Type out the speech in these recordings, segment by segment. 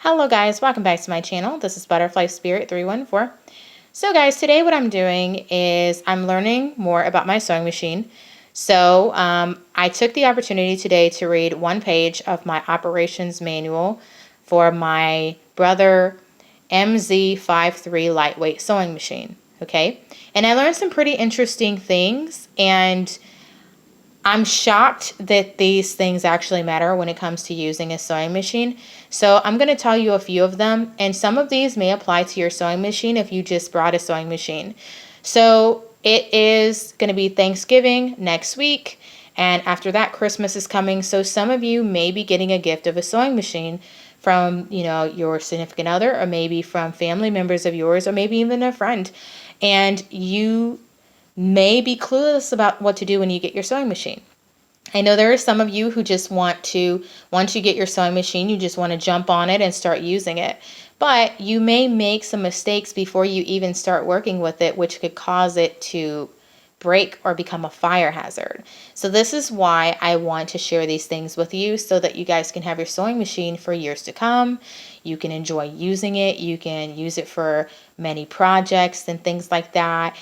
Hello guys, welcome back to my channel. This is Butterfly Spirit 314. So guys, today what I'm doing is I'm learning more about my sewing machine. I took the opportunity today to read one page of my operations manual for my Brother MZ53 lightweight sewing machine. Okay, and I learned some pretty interesting things, and I'm shocked that these things actually matter when it comes to using a sewing machine. So I'm going to tell you a few of them, and some of these may apply to your sewing machine if you just brought a sewing machine. So it is going to be Thanksgiving next week, and after that Christmas is coming. So some of you may be getting a gift of a sewing machine from, your significant other, or maybe from family members of yours, or maybe even a friend. And you may be clueless about what to do when you get your sewing machine. I know there are some of you who just want to, once you get your sewing machine, you just want to jump on it and start using it. But you may make some mistakes before you even start working with it, which could cause it to break or become a fire hazard. So this is why I want to share these things with you, so that you guys can have your sewing machine for years to come. You can enjoy using it. You can use it for many projects and things like that.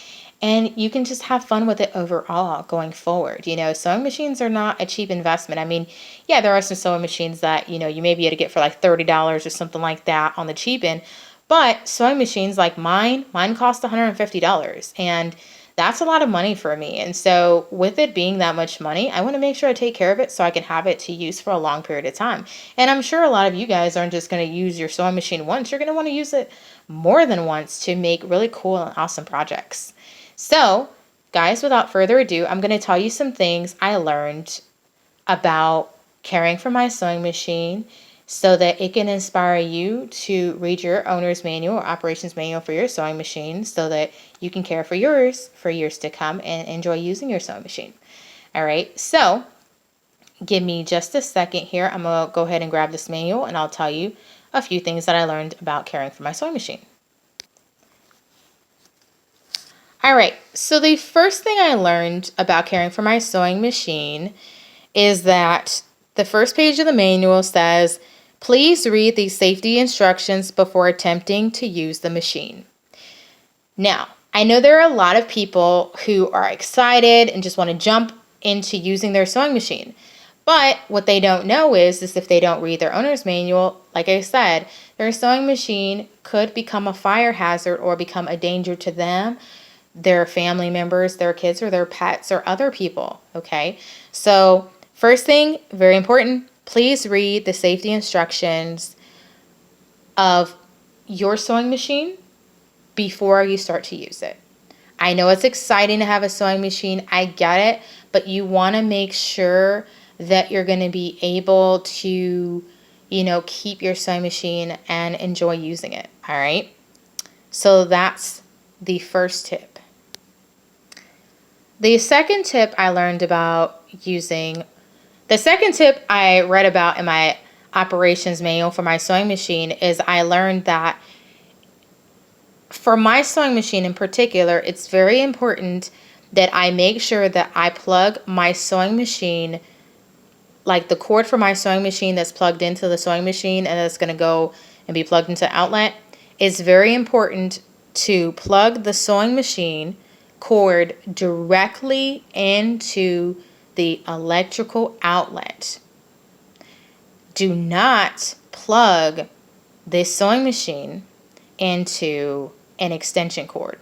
And you can just have fun with it overall going forward. Sewing machines are not a cheap investment. I mean, yeah, there are some sewing machines that, you may be able to get for like $30 or something like that on the cheap end. But sewing machines like mine cost $150. And that's a lot of money for me. And so with it being that much money, I want to make sure I take care of it so I can have it to use for a long period of time. And I'm sure a lot of you guys aren't just going to use your sewing machine once. You're going to want to use it more than once to make really cool and awesome projects. So, guys, without further ado, I'm going to tell you some things I learned about caring for my sewing machine so that it can inspire you to read your owner's manual or operations manual for your sewing machine, so that you can care for yours for years to come and enjoy using your sewing machine. All right, so give me just a second here. I'm going to go ahead and grab this manual, and I'll tell you a few things that I learned about caring for my sewing machine. All right, so the first thing I learned about caring for my sewing machine is that the first page of the manual says, please read the safety instructions before attempting to use the machine. Now, I know there are a lot of people who are excited and just want to jump into using their sewing machine. But what they don't know is if they don't read their owner's manual, like I said, their sewing machine could become a fire hazard or become a danger to them, their family members, their kids, or their pets, or other people. Okay, so first thing, very important, please read the safety instructions of your sewing machine before you start to use it. I know it's exciting to have a sewing machine, I get it, but you want to make sure that you're going to be able to, keep your sewing machine and enjoy using it. All right, so that's the first tip. The second tip I read about in my operations manual for my sewing machine is I learned that for my sewing machine in particular, it's very important that I make sure that I plug my sewing machine, like the cord for my sewing machine that's plugged into the sewing machine and that's going to go and be plugged into outlet. It's very important to plug the sewing machine cord directly into the electrical outlet. Do not plug this sewing machine into an extension cord.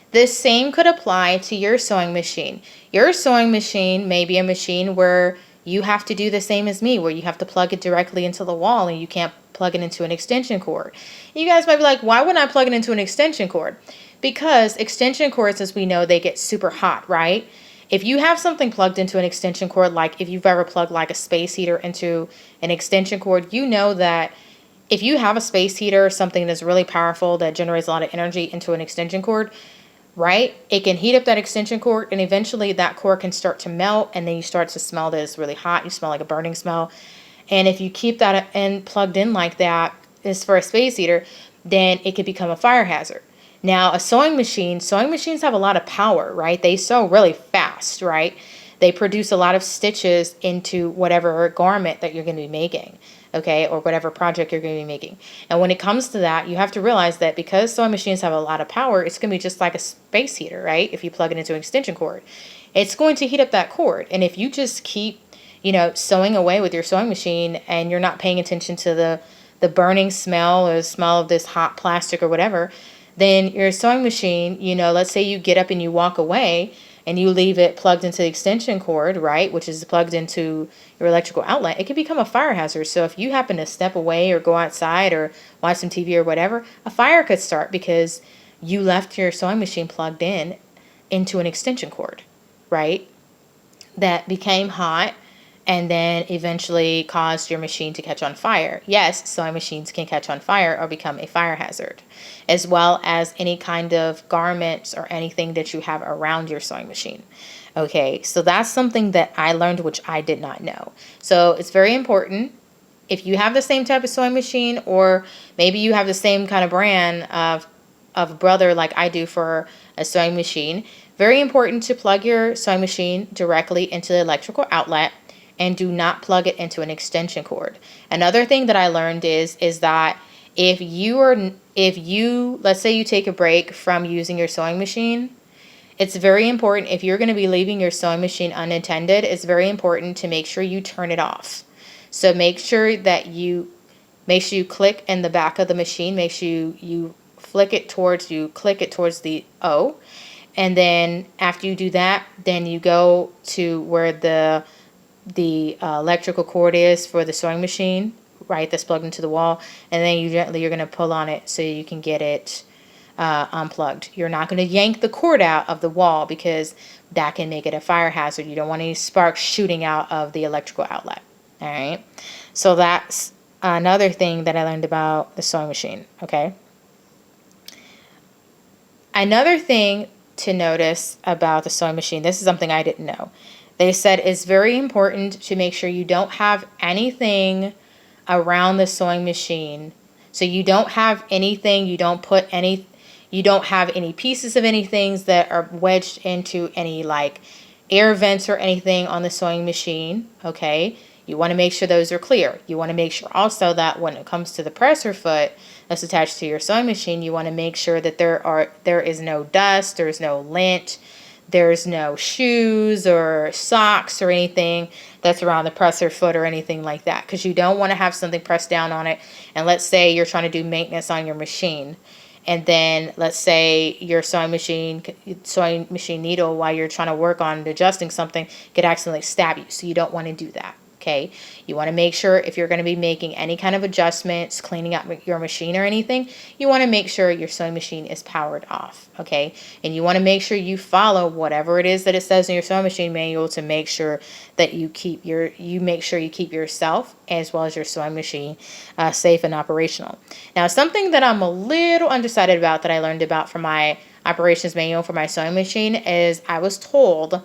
This same could apply to your sewing machine. Your sewing machine may be a machine where you have to do the same as me, where you have to plug it directly into the wall and you can't plug it into an extension cord. You guys might be like, why wouldn't I plug it into an extension cord? Because extension cords, as we know, they get super hot, right? If you have something plugged into an extension cord, like if you've ever plugged like a space heater into an extension cord, you know that if you have a space heater or something that's really powerful that generates a lot of energy into an extension cord, right? It can heat up that extension cord, and eventually that cord can start to melt, and then you start to smell that it's really hot. You smell like a burning smell. And if you keep that plugged in like that, is for a space heater, then it could become a fire hazard. Now, sewing machines have a lot of power, right? They sew really fast, right? They produce a lot of stitches into whatever garment that you're going to be making. okay, or whatever project you're going to be making. And when it comes to that, you have to realize that because sewing machines have a lot of power, it's going to be just like a space heater, right? If you plug it into an extension cord, it's going to heat up that cord. And if you just keep, sewing away with your sewing machine and you're not paying attention to the burning smell or the smell of this hot plastic or whatever, then your sewing machine, let's say you get up and you walk away and you leave it plugged into the extension cord, right, which is plugged into your electrical outlet, it can become a fire hazard. So if you happen to step away or go outside or watch some TV or whatever, a fire could start because you left your sewing machine plugged into an extension cord, right, that became hot and then eventually caused your machine to catch on fire. Yes, sewing machines can catch on fire or become a fire hazard, as well as any kind of garments or anything that you have around your sewing machine. Okay, so that's something that I learned, which I did not know. So it's very important, if you have the same type of sewing machine, or maybe you have the same kind of brand of brother like I do for a sewing machine, very important to plug your sewing machine directly into the electrical outlet and do not plug it into an extension cord. Another thing that I learned is that if you let's say you take a break from using your sewing machine, it's very important, if you're going to be leaving your sewing machine unattended, it's very important to make sure you turn it off. So make sure you click in the back of the machine, make sure you click it towards the O. And then after you do that, then you go to where the electrical cord is for the sewing machine, right, that's plugged into the wall, and then you're going to pull on it so you can get it unplugged. You're not going to yank the cord out of the wall because that can make it a fire hazard. You don't want any sparks shooting out of the electrical outlet. All right, so that's another thing that I learned about the sewing machine. Okay, another thing to notice about the sewing machine, this is something I didn't know. They said it's very important to make sure you don't have anything around the sewing machine. So you don't have anything, you don't have any pieces of anything that are wedged into any like air vents or anything on the sewing machine, okay? You want to make sure those are clear. You want to make sure also that when it comes to the presser foot that's attached to your sewing machine, you want to make sure that there is no dust, there's no lint, there's no shoes or socks or anything that's around the presser foot or anything like that, because you don't want to have something pressed down on it. And let's say you're trying to do maintenance on your machine, and then let's say your sewing machine needle, while you're trying to work on adjusting something, could accidentally stab you. So you don't want to do that. Okay, you want to make sure if you're going to be making any kind of adjustments, cleaning up your machine or anything, you want to make sure your sewing machine is powered off. Okay, and you want to make sure you follow whatever it is that it says in your sewing machine manual to make sure that you keep yourself as well as your sewing machine safe and operational. Now, something that I'm a little undecided about that I learned about from my operations manual for my sewing machine is I was told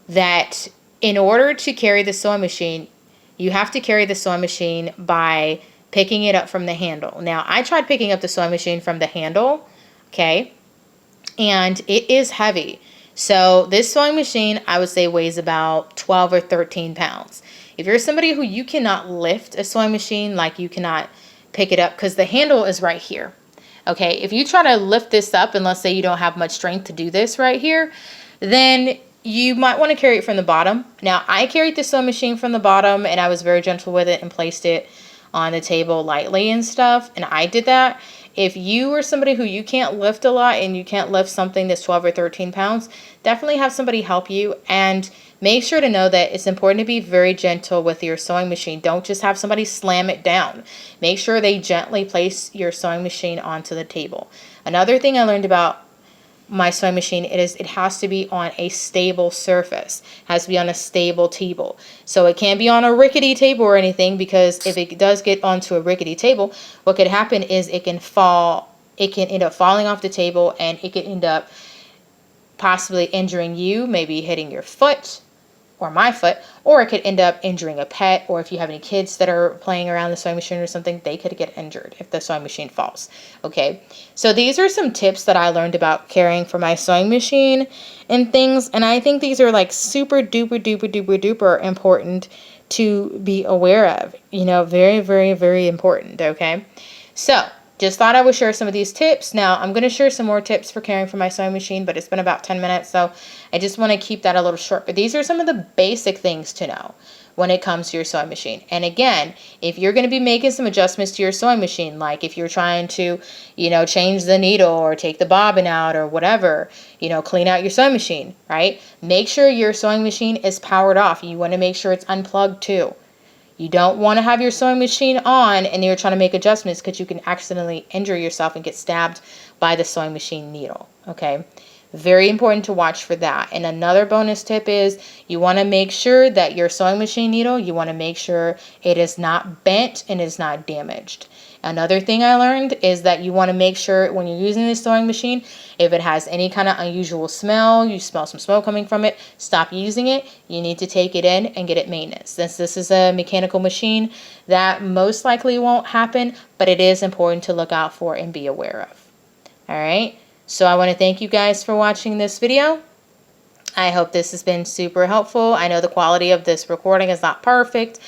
that in order to carry the sewing machine, you have to carry the sewing machine by picking it up from the handle. Now, I tried picking up the sewing machine from the handle, okay, and it is heavy. So this sewing machine, I would say, weighs about 12 or 13 pounds. If you're somebody who you cannot lift a sewing machine, like you cannot pick it up because the handle is right here, okay, if you try to lift this up, and let's say you don't have much strength to do this right here, then you might want to carry it from the bottom. Now, I carried the sewing machine from the bottom, and I was very gentle with it and placed it on the table lightly and stuff, and I did that. If you are somebody who you can't lift a lot and you can't lift something that's 12 or 13 pounds, definitely have somebody help you, and make sure to know that it's important to be very gentle with your sewing machine. Don't just have somebody slam it down. Make sure they gently place your sewing machine onto the table. Another thing I learned about my sewing machine, it has to be on a stable surface. It has to be on a stable table. So it can't be on a rickety table or anything, because if it does get onto a rickety table, what could happen is it can end up falling off the table, and it could end up possibly injuring you, maybe hitting your foot or my foot, or it could end up injuring a pet, or if you have any kids that are playing around the sewing machine or something, they could get injured if the sewing machine falls. Okay, so these are some tips that I learned about caring for my sewing machine and things, and I think these are like super duper duper duper duper important to be aware of. You know, very, very, very important, okay? So, just thought I would share some of these tips. Now, I'm going to share some more tips for caring for my sewing machine, but it's been about 10 minutes, so I just want to keep that a little short. But these are some of the basic things to know when it comes to your sewing machine. And again, if you're going to be making some adjustments to your sewing machine, like if you're trying to, you know, change the needle or take the bobbin out or whatever, you know, clean out your sewing machine, right? Make sure your sewing machine is powered off. You want to make sure it's unplugged too. You don't want to have your sewing machine on and you're trying to make adjustments because you can accidentally injure yourself and get stabbed by the sewing machine needle, okay? Very important to watch for that. And another bonus tip is you want to make sure that your sewing machine needle, you want to make sure it is not bent and is not damaged. Another thing I learned is that you want to make sure when you're using this sewing machine, if it has any kind of unusual smell, you smell some smoke coming from it, stop using it. You need to take it in and get it maintenance. Since this is a mechanical machine, that most likely won't happen, but it is important to look out for and be aware of. All right. So I want to thank you guys for watching this video. I hope this has been super helpful. I know the quality of this recording is not perfect,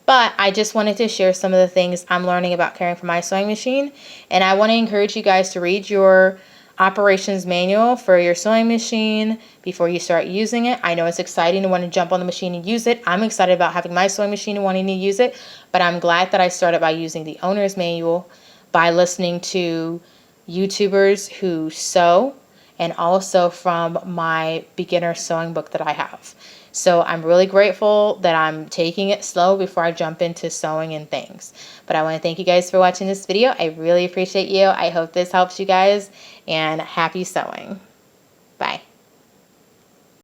but I just wanted to share some of the things I'm learning about caring for my sewing machine. And I want to encourage you guys to read your operations manual for your sewing machine before you start using it. I know it's exciting to want to jump on the machine and use it. I'm excited about having my sewing machine and wanting to use it, but I'm glad that I started by using the owner's manual, by listening to YouTubers who sew, and also from my beginner sewing book that I have. So I'm really grateful that I'm taking it slow before I jump into sewing and things. But I want to thank you guys for watching this video. I really appreciate you. I hope this helps you guys, and happy sewing.